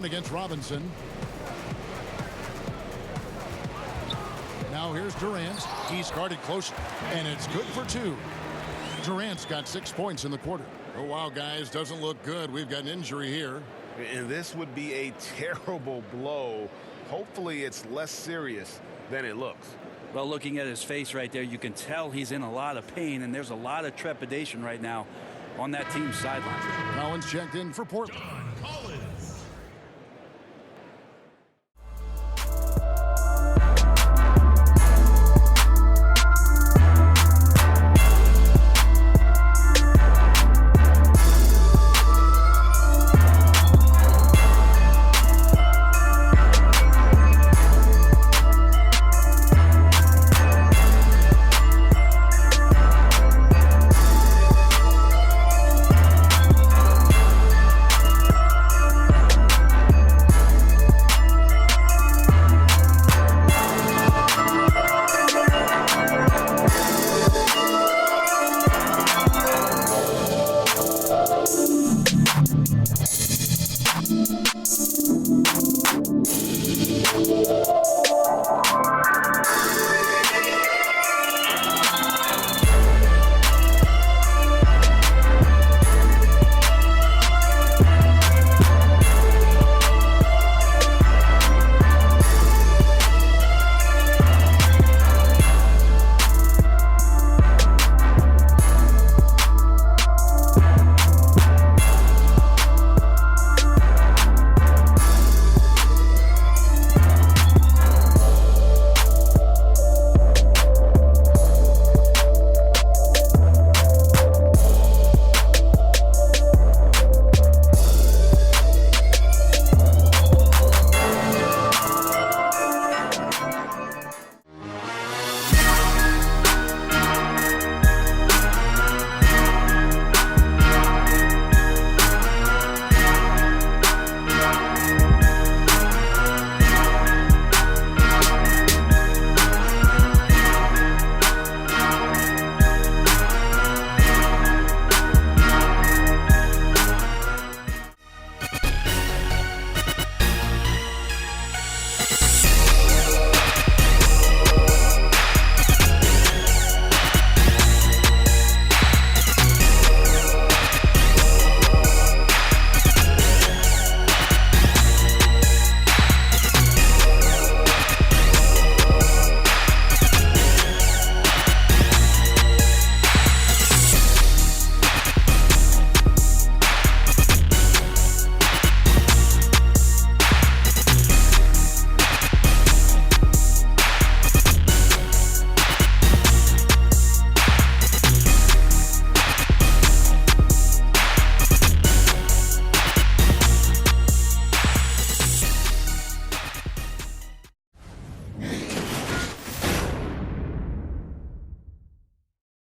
against Robinson. Now here's Durant. He's guarded close, and it's good for 2. Durant's got 6 points in the quarter. Oh, wow, guys, doesn't look good. We've got an injury here. And this would be a terrible blow. Hopefully it's less serious than it looks. Well, looking at his face right there, you can tell he's in a lot of pain, and there's a lot of trepidation right now on that team's sideline. Collins checked in for Portland.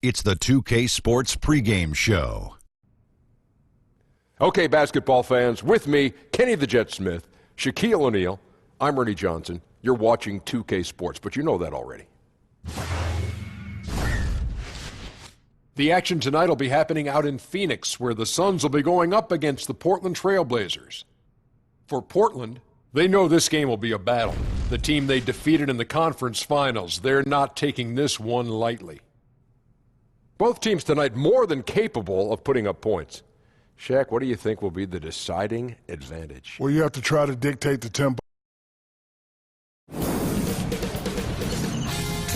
It's the 2K Sports pregame show. Okay, basketball fans, with me, Kenny the Jet Smith, Shaquille O'Neal, I'm Ernie Johnson. You're watching 2K Sports, but you know that already. The action tonight will be happening out in Phoenix, where the Suns will be going up against the Portland Trail Blazers. For Portland, they know this game will be a battle. The team they defeated in the conference finals, they're not taking this one lightly. Both teams tonight more than capable of putting up points. Shaq, what do you think will be the deciding advantage? Well, you have to try to dictate the tempo.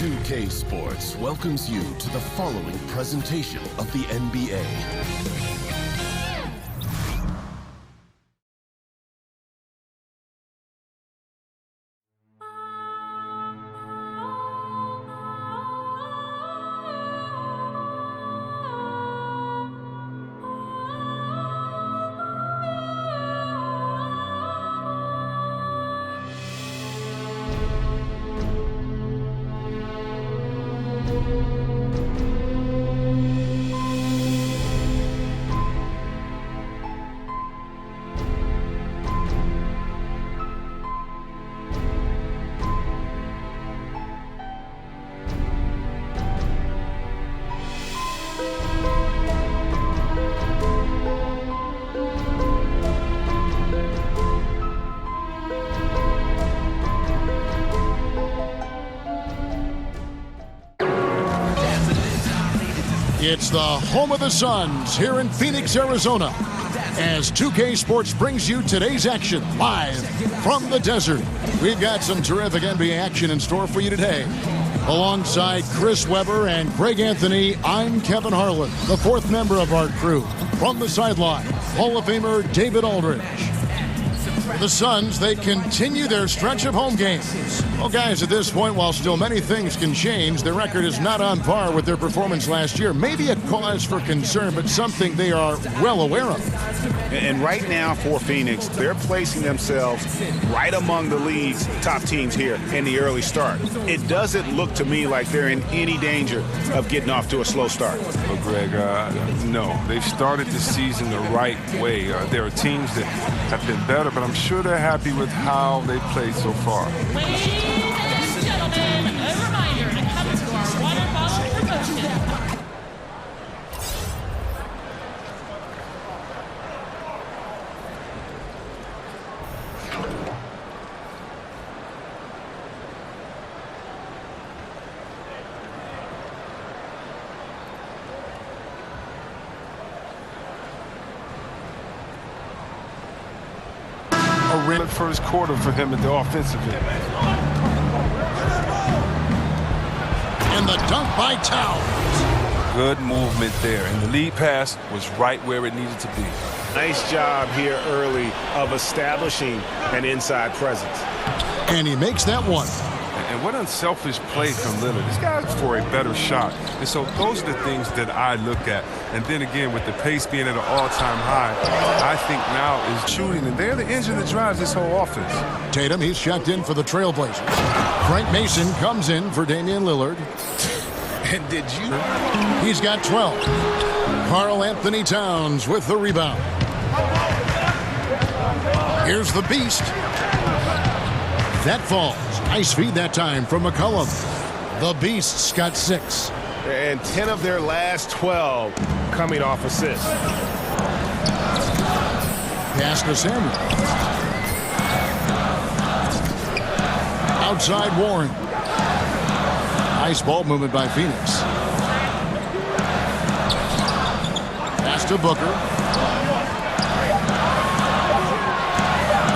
2K Sports welcomes you to the following presentation of the NBA. It's the home of the Suns here in Phoenix, Arizona, as 2K Sports brings you today's action live from the desert. We've got some terrific NBA action in store for you today. Alongside Chris Webber and Greg Anthony, I'm Kevin Harlan, the fourth member of our crew. From the sideline, Hall of Famer David Aldridge. The Suns, they continue their stretch of home games. Well, guys, at this point, while still many things can change, their record is not on par with their performance last year. Maybe a cause for concern, but something they are well aware of. And right now for Phoenix, they're placing themselves right among the league's top teams here in the early start. It doesn't look to me like they're in any danger of getting off to a slow start. Well, Greg, no. They've started the season the right way. There are teams that have been better, but I'm sure they're happy with how they played so far. Ladies and gentlemen, a reminder to come to our water bottle promotion. A real first quarter for him at the offensive end. And the dunk by Towns. Good movement there, and the lead pass was right where it needed to be. Nice job here early of establishing an inside presence. And he makes that one. And what unselfish play from Lillard. This guy's for a better shot. And so those are the things that I look at. And then again, with the pace being at an all-time high, I think now is shooting. And they're the engine that drives this whole offense. Tatum, he's checked in for the Trailblazers. Frank Mason comes in for Damian Lillard. And did you? He's got 12. Karl Anthony Towns with the rebound. Here's the beast. That falls. Nice feed that time from McCollum. The Beasts got 6. And 10 of their last 12 coming off assists. Pass to Samuel. Outside Warren. Nice ball movement by Phoenix. Pass to Booker.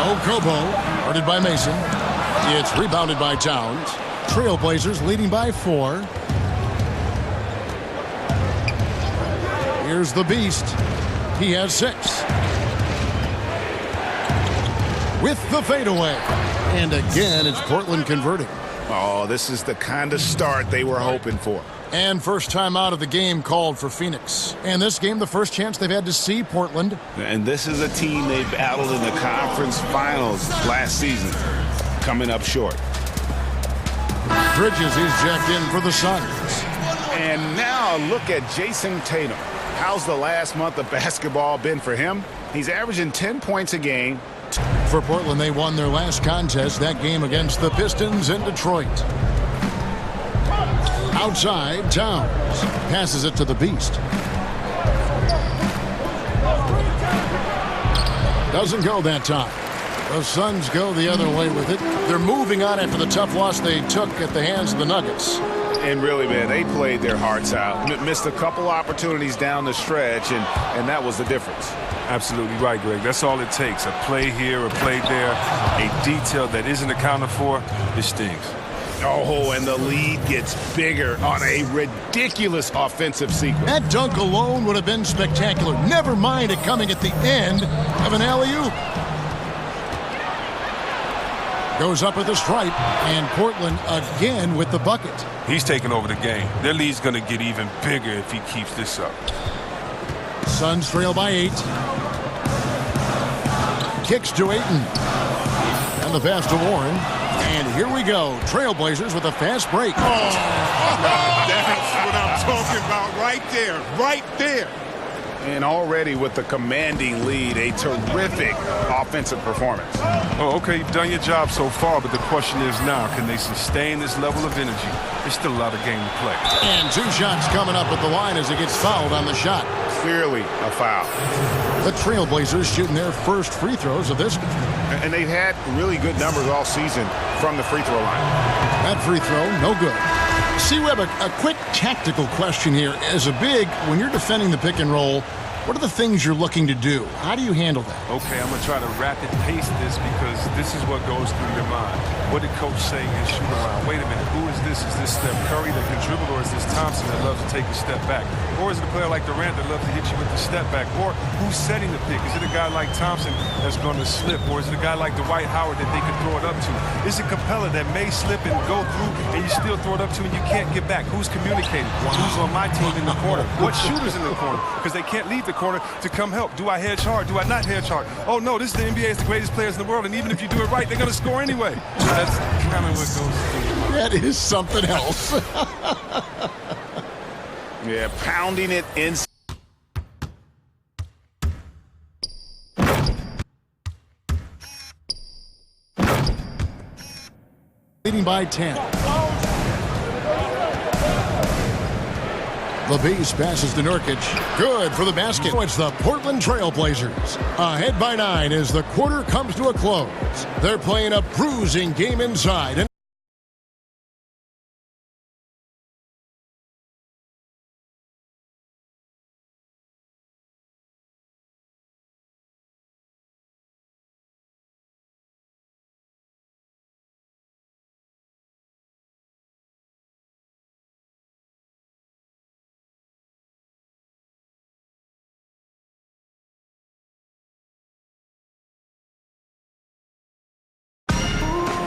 Okobo, guarded by Mason. It's rebounded by Towns. Trailblazers leading by 4. Here's the Beast. He has 6. With the fadeaway. And again, it's Portland converting. Oh, this is the kind of start they were hoping for. And first time out of the game called for Phoenix. And this game, the first chance they've had to see Portland. And this is a team they battled in the conference finals last season. Coming up short. Bridges is jacked in for the Suns. And now look at Jason Tatum. How's the last month of basketball been for him? He's averaging 10 points a game. For Portland, they won their last contest, that game against the Pistons in Detroit. Outside, Towns passes it to the Beast. Doesn't go that time. The Suns go the other way with it. They're moving on after the tough loss they took at the hands of the Nuggets. And really, man, they played their hearts out. Missed a couple opportunities down the stretch, and that was the difference. Absolutely right, Greg. That's all it takes. A play here, a play there, a detail that isn't accounted for, it stings. Oh, and the lead gets bigger on a ridiculous offensive sequence. That dunk alone would have been spectacular. Never mind it coming at the end of an alley-oop. Goes up with the stripe, and Portland again with the bucket. He's taking over the game. Their lead's going to get even bigger if he keeps this up. Suns trail by 8. Kicks to Ayton. And the pass to Warren. And here we go. Trailblazers with a fast break. Oh, that's what I'm talking about right there. Right there. And already with the commanding lead, a terrific offensive performance. Oh, okay, you've done your job so far, but the question is now, can they sustain this level of energy? There's still a lot of game to play. And 2 shots coming up at the line as he gets fouled on the shot. Clearly a foul. The Trailblazers shooting their first free throws of this. And they've had really good numbers all season from the free throw line. That free throw, no good. See, we have a quick tactical question here. As a big, when you're defending the pick and roll, what are the things you're looking to do? How do you handle that? Okay, I'm going to try to rapid pace this because this is what goes through your mind. What did coach say in shoot around? Wait a minute, who is this? Is this Steph Curry that can dribble, or is this Thompson that loves to take a step back? Or is it a player like Durant that loves to hit you with the step back? Or who's setting the pick? Is it a guy like Thompson that's going to slip? Or is it a guy like Dwight Howard that they can throw it up to? Is it Capella that may slip and go through and you still throw it up to and you can't get back? Who's communicating? Who's on my team in the corner? What shooters in the corner? Because they can't leave the corner to come help. Do I hedge hard? Do I not hedge hard? Oh no, this is the NBA. It's the greatest players in the world, and even if you do it right, they're going to score anyway. So that's kind of what goes through. That is something else. Yeah, pounding it in. Leading by 10. The Beast passes to Nurkic. Good for the basket. It's the Portland Trail Blazers. Ahead by 9 as the quarter comes to a close. They're playing a bruising game inside.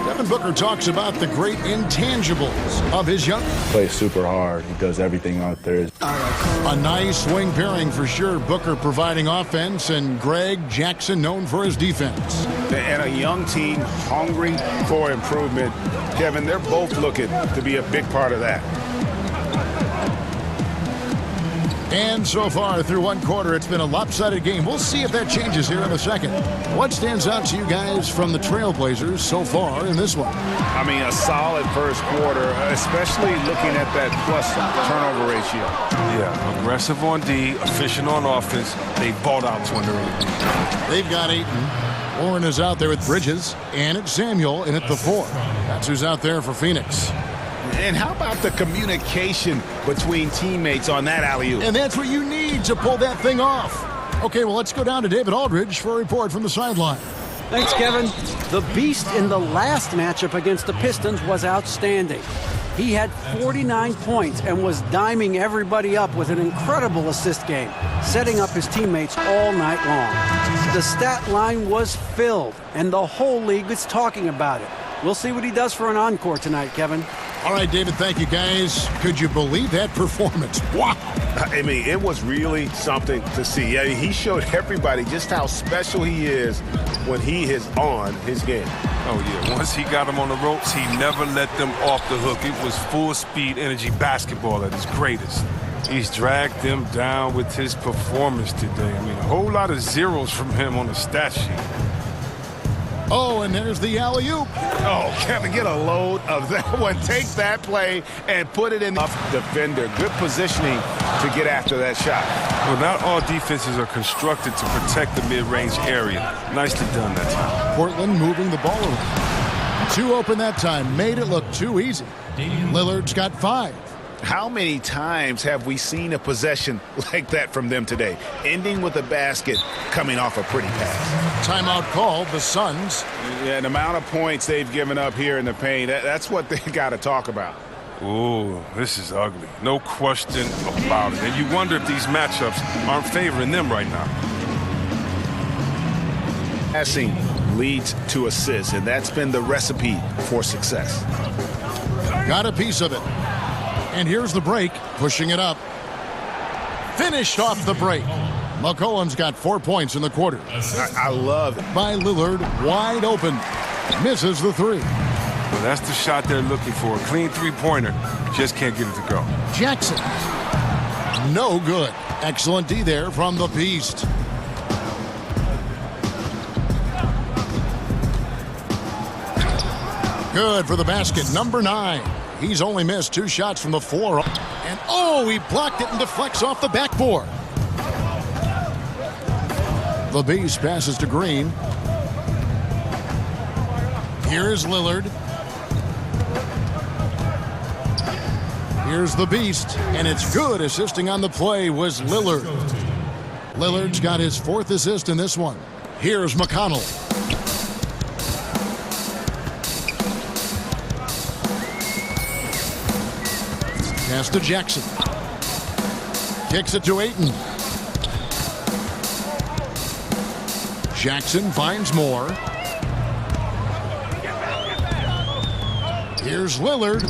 Devin Booker talks about the great intangibles of his young. Plays super hard. He does everything out there. A nice swing pairing for sure. Booker providing offense and Greg Jackson known for his defense. And a young team hungry for improvement. Kevin, they're both looking to be a big part of that. And so far through one quarter, it's been a lopsided game. We'll see if that changes here in the second. What stands out to you guys from the Trailblazers so far in this one? I mean, a solid first quarter, especially looking at that plus turnover ratio. Yeah, aggressive on D, efficient on offense. They bought out to an early lead. They've got Ayton. Warren is out there with Bridges, and it's Samuel in at the 4. That's who's out there for Phoenix. And how about the communication between teammates on that alley-oop? And that's what you need to pull that thing off. Okay, well, let's go down to David Aldridge for a report from the sideline. Thanks, Kevin. The Beast in the last matchup against the Pistons was outstanding. He had 49 points and was diming everybody up with an incredible assist game, setting up his teammates all night long. The stat line was filled, and the whole league is talking about it. We'll see what he does for an encore tonight, Kevin. All right, David, thank you, guys. Could you believe that performance? Wow. I mean, it was really something to see. I mean, he showed everybody just how special he is when he is on his game. Oh, yeah. Once he got them on the ropes, he never let them off the hook. It was full-speed energy basketball at its greatest. He's dragged them down with his performance today. I mean, a whole lot of zeros from him on the stat sheet. Oh, and there's the alley-oop. Oh, Kevin, get a load of that one. Take that play and put it in the defender. Good positioning to get after that shot. Well, not all defenses are constructed to protect the mid-range area. Nicely done that time. Portland moving the ball around. 2 open that time. Made it look too easy. Lillard's got 5. How many times have we seen a possession like that from them today? Ending with a basket coming off a pretty pass. Timeout called, the Suns. Yeah, the amount of points they've given up here in the paint, that's what they got to talk about. Ooh, this is ugly. No question about it. And you wonder if these matchups aren't favoring them right now. Passing leads to assists, and that's been the recipe for success. Got a piece of it. And here's the break, pushing it up. Finished off the break. McCollum's got 4 points in the quarter. I love it. By Lillard, wide open. Misses the 3. Well, that's the shot they're looking for. A clean three-pointer. Just can't get it to go. Jackson. No good. Excellent D there from the Beast. Good for the basket. Number 9. He's only missed 2 shots from the 4. And oh, he blocked it and deflects off the backboard. The Beast passes to Green. Here's Lillard. Here's the beast, and it's good. Assisting on the play was Lillard. Lillard's got his 4th assist in this one. Here's McConnell. Pass to Jackson. Kicks it to Ayton. Jackson finds more. Here's Lillard.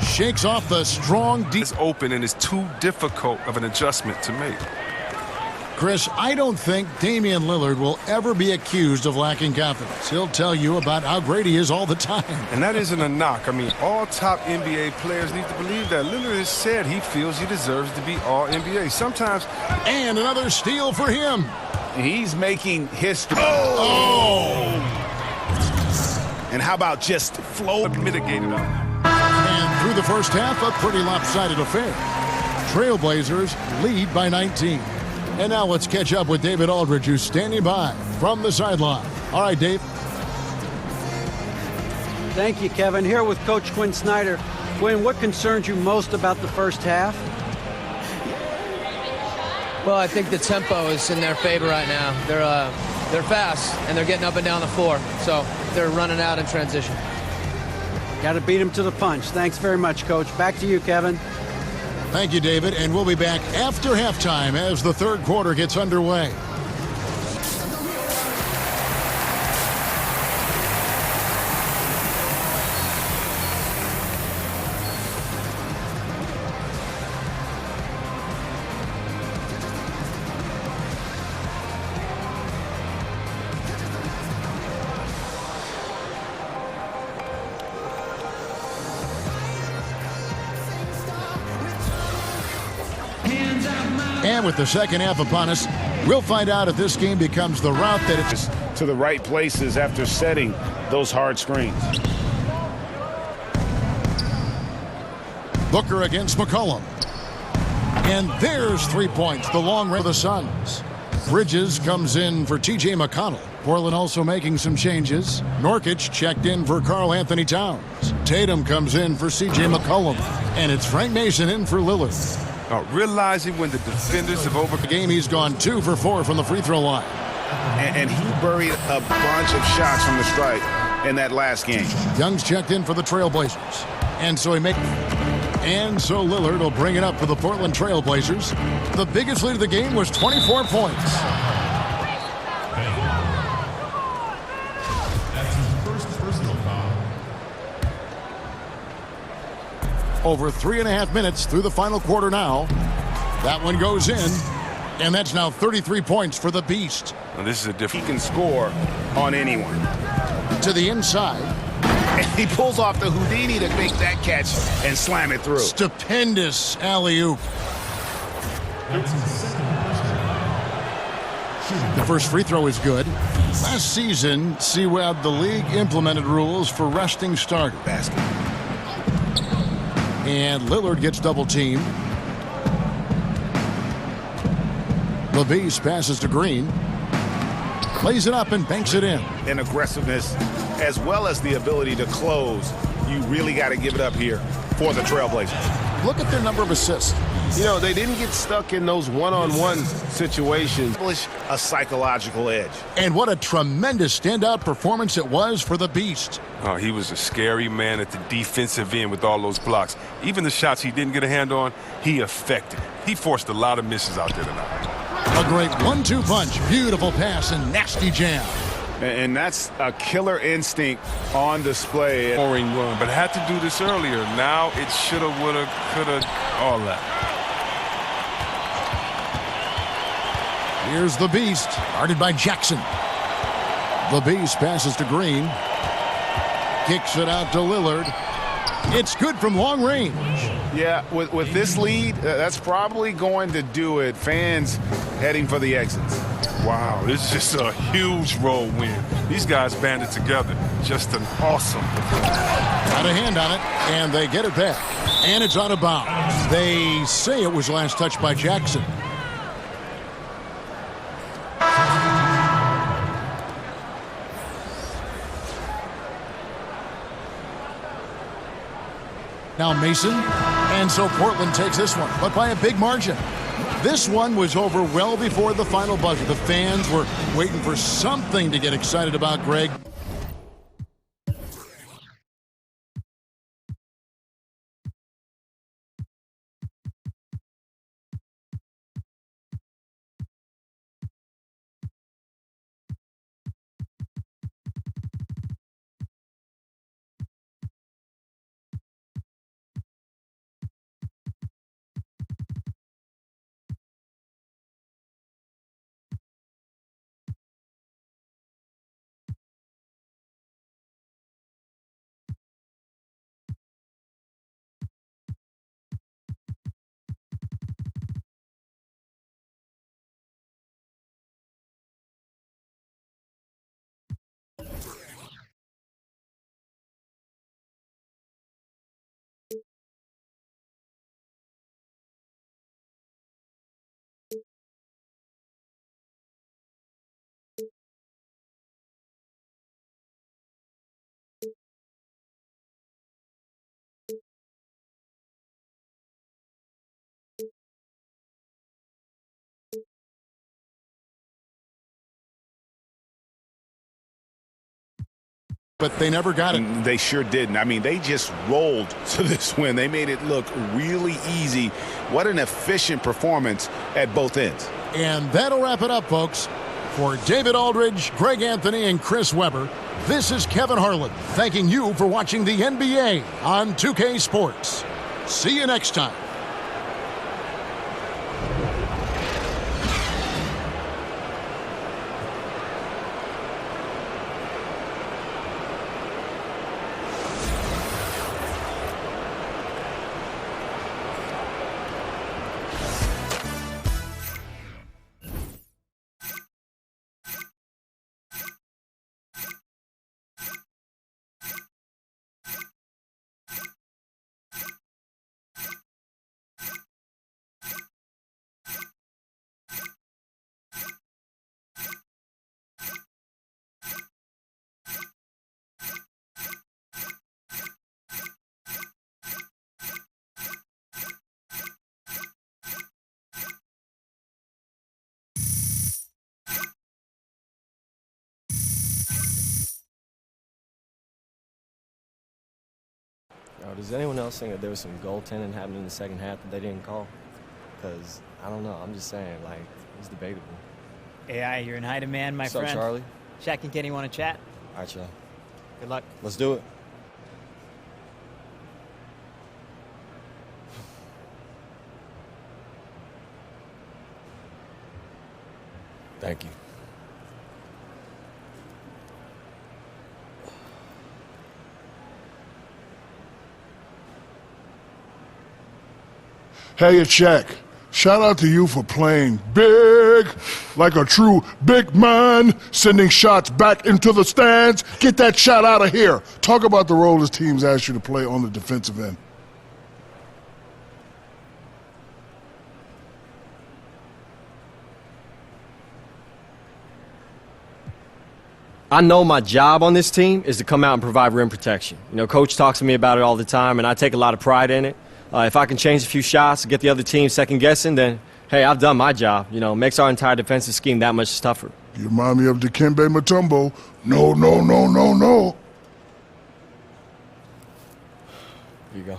Shakes off the strong deep. It's open and it's too difficult of an adjustment to make. Chris, I don't think Damian Lillard will ever be accused of lacking confidence. He'll tell you about how great he is all the time. And that isn't a knock. I mean, all top NBA players need to believe that. Lillard has said he feels he deserves to be all NBA. Sometimes. And another steal for him. He's making history. Oh! And how about just flow? Mitigated up. And through the first half, a pretty lopsided affair. Trailblazers lead by 19. And now let's catch up with David Aldridge, who's standing by from the sideline. All right, Dave. Thank you, Kevin. Here with Coach Quinn Snyder. Quinn, what concerns you most about the first half? Well, I think the tempo is in their favor right now. They're fast, and they're getting up and down the floor. So they're running out in transition. Got to beat them to the punch. Thanks very much, Coach. Back to you, Kevin. Thank you, David. And we'll be back after halftime as the third quarter gets underway. And with the second half upon us, we'll find out if this game becomes the route that it's to the right places after setting those hard screens. Booker against McCollum. And there's 3 points, the long run of the Suns. Bridges comes in for T.J. McConnell. Portland also making some changes. Nurkic checked in for Karl Anthony Towns. Tatum comes in for C.J. McCollum. And it's Frank Mason in for Lillard. Realizing when the defenders have over the game, he's gone 2 for 4 from the free throw line. And he buried a bunch of shots from the stripe in that last game. Young's checked in for the Trailblazers. And so Lillard will bring it up for the Portland Trailblazers. The biggest lead of the game was 24 points. Over 3.5 minutes through the final quarter now. That one goes in, and that's now 33 points for the Beast. Well, this is a different. He can score on anyone. To the inside. And he pulls off the Houdini to make that catch and slam it through. Stupendous alley-oop. The first free throw is good. Last season, the league implemented rules for resting starters. Basket. And Lillard gets double-teamed. LaVise passes to Green. Plays it up and banks it in. And aggressiveness, as well as the ability to close. You really got to give it up here for the Trailblazers. Look at their number of assists. You know, they didn't get stuck in those one-on-one situations. A psychological edge. And what a tremendous standout performance it was for the Beast. Oh, he was a scary man at the defensive end with all those blocks. Even the shots he didn't get a hand on, he affected. He forced a lot of misses out there tonight. A great 1-2 punch, beautiful pass, and nasty jam. And that's a killer instinct on display. Scoring run, but had to do this earlier. Now it shoulda, woulda, coulda, all that. Here's the Beast, guarded by Jackson. The Beast passes to Green. Kicks it out to Lillard. It's good from long range. Yeah, with this lead, that's probably going to do it. Fans heading for the exits. Wow, this is just a huge road win. These guys banded together. Just an awesome performance. Got a hand on it, and they get it back. And it's out of bounds. They say it was last touched by Jackson. Now Mason, And so Portland takes this one, but by a big margin. This one was over well before the final buzzer. The fans were waiting for something to get excited about, Greg. But they never got it. They sure didn't. I mean, they just rolled to this win. They made it look really easy. What an efficient performance at both ends. And that'll wrap it up, folks. For David Aldridge, Greg Anthony, and Chris Webber, this is Kevin Harlan thanking you for watching the NBA on 2K Sports. See you next time. Does anyone else think that there was some goaltending happening in the second half that they didn't call? Because, I don't know. I'm just saying, like, it's debatable. AI, you're in high demand, my friend. What's up, Charlie? Shaq and Kenny want to chat? All right, y'all. Good luck. Let's do it. Thank you. Hey, it's Shaq. Shout out to you for playing big, like a true big man, sending shots back into the stands. Get that shot out of here. Talk about the role this team's asked you to play on the defensive end. I know my job on this team is to come out and provide rim protection. You know, Coach talks to me about it all the time, and I take a lot of pride in it. If I can change a few shots, get the other team second-guessing, then, hey, I've done my job. You know, makes our entire defensive scheme that much tougher. You remind me of Dikembe Mutombo. No, no, no, no, no. Here you go.